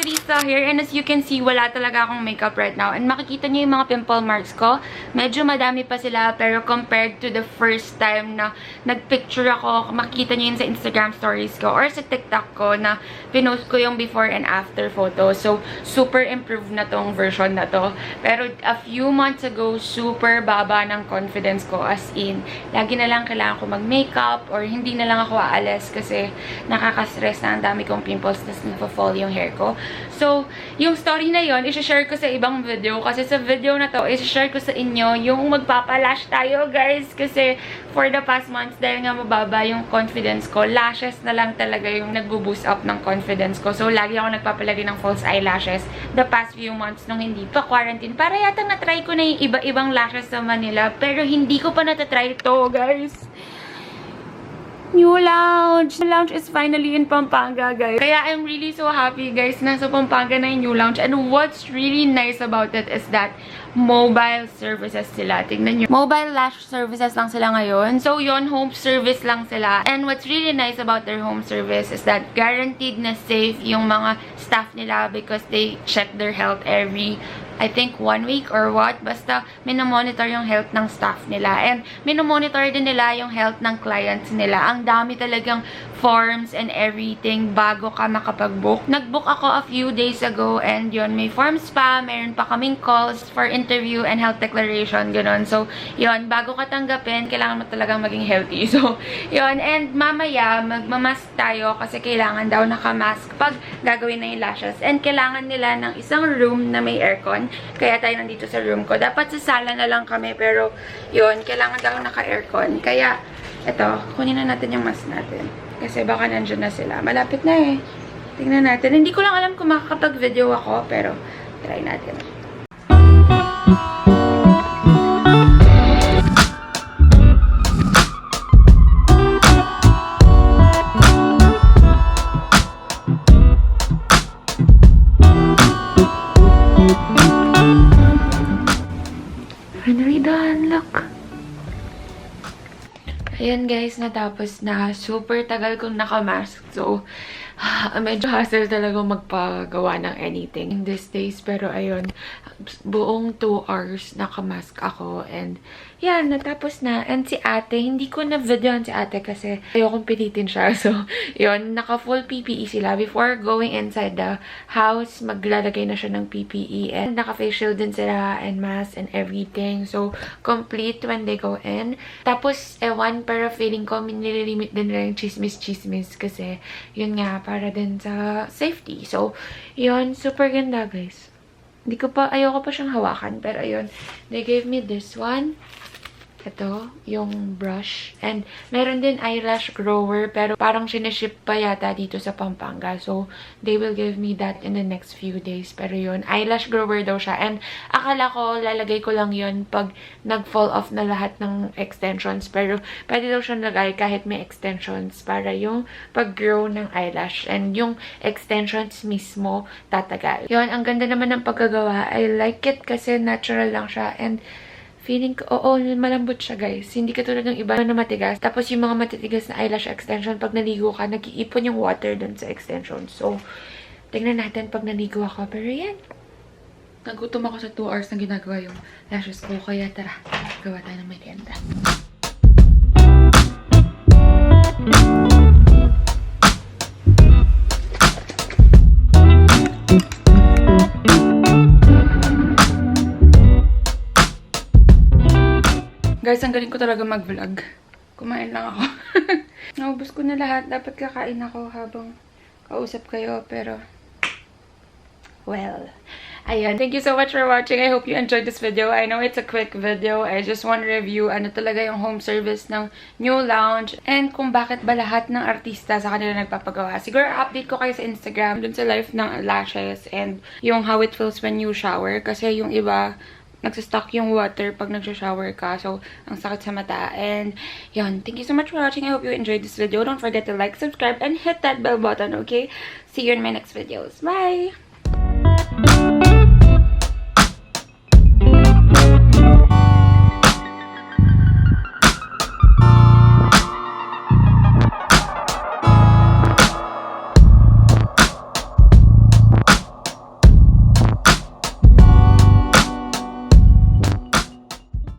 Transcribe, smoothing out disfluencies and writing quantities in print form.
Teresa here, and as you can see, wala talaga akong makeup right now. And makikita niyo yung mga pimple marks ko. Medyo madami pa sila, pero compared to the first time na nagpicture ako, makikita niyo yun sa Instagram stories ko or sa TikTok ko na pinost ko yung before and after photo. So, super improved na tong version na to. Pero a few months ago, super baba ng confidence ko, as in, lagi na lang kailangan ko mag-makeup or hindi na lang ako aalis kasi nakaka-stress na ang dami kong pimples tas nagpa-fall yung hair ko. So, yung story na yon, i-share ko sa ibang video kasi sa video na to, i-share ko sa inyo yung magpapalash tayo, guys, kasi for the past months, dahil nga mababa yung confidence ko, lashes na lang talaga yung nagbo-boost up ng confidence ko. So, lagi ako nagpapalagay ng false eyelashes the past few months nung hindi pa quarantine. Para yata na-try ko na yung iba-ibang lashes sa Manila, pero hindi ko pa natatry to, guys. New Lounge! New Lounge is finally in Pampanga, guys. Kaya I'm really so happy, guys. Nasa Pampanga na yung New Lounge. And what's really nice about it is that mobile services sila. Tingnan nyo. Mobile lash services lang sila ngayon. So, yon, home service lang sila. And what's really nice about their home service is that guaranteed na safe yung mga staff nila because they check their health every, I think, 1 week or what. Basta, minomonitor yung health ng staff nila. And, minomonitor din nila yung health ng clients nila. Ang dami talagang forms and everything bago ka makapag-book. Nag-book ako a few days ago and yun, may forms pa. Meron pa kaming calls for interview and health declaration, gano'n. So, yun, bago ka tanggapin, kailangan mo talagang maging healthy. So, yun. And mamaya, magmamask tayo kasi kailangan daw nakamask pag gagawin na yung lashes. And kailangan nila ng isang room na may aircon. Kaya tayo nandito sa room ko. Dapat sa sala na lang kami, pero yun, kailangan daw naka-aircon. Kaya, eto, kunin na natin yung mask natin. Kasi baka nandyan na sila. Malapit na eh. Tingnan natin. Hindi ko lang alam kung makakapag-video ako, pero try natin. Finally done. Look. Ayan guys, natapos na. Super tagal kong nakamask. So, medyo hassle talaga magpagawa ng anything in these days. Pero ayun, buong 2 hours nakamask ako. And yan, natapos na. And si ate, hindi ko na-videoan si ate kasi ayokong pilitin siya. So, yun, naka-full PPE sila. Before going inside the house, maglalagay na siya ng PPE. And naka-face shield din sila and mask and everything. So, complete when they go in. Tapos, ewan, pero feeling ko, nililimit din nila yung chismis-chismis kasi, yun nga, para din sa safety. So, yun, super ganda, guys. Ayoko pa siyang hawakan, pero ayun, they gave me this one. Ito, yung brush. And, meron din eyelash grower, pero parang siniship pa yata dito sa Pampanga. So, they will give me that in the next few days. Pero yun, eyelash grower daw siya. And, akala ko, lalagay ko lang yun pag nag-fall off na lahat ng extensions. Pero, pwede daw siyang lagay kahit may extensions para yung pag-grow ng eyelash. And, yung extensions mismo tatagal. Yun, ang ganda naman ng pagkagawa. I like it kasi natural lang siya. And, feeling ko, oo, malambot siya, guys. Hindi katulad ng iba na matigas. Tapos yung mga matitigas na eyelash extension, pag naligo ka, nag-iipon yung water dun sa extension. So, tingnan natin pag naligo ako. Pero yan. Nagutom ako sa 2 hours na ginagawa yung lashes ko. Kaya tara, gawa tayo ng merienda. Guys, ang galing ko talaga mag-vlog. Kumain lang ako. Naubos ko na lahat. Dapat kakain ako habang kausap kayo. Pero, well, ayun. Thank you so much for watching. I hope you enjoyed this video. I know it's a quick video. I just want to review ano talaga yung home service ng New Lounge and kung bakit ba lahat ng artista sa kanila nagpapagawa. Siguro update ko kayo sa Instagram dun sa life ng lashes and yung how it feels when you shower. Kasi yung iba, nagsastock yung water pag nagsha-shower ka. So, ang sakit sa mata. And, yun. Thank you so much for watching. I hope you enjoyed this video. Don't forget to like, subscribe, and hit that bell button, okay? See you in my next videos. Bye!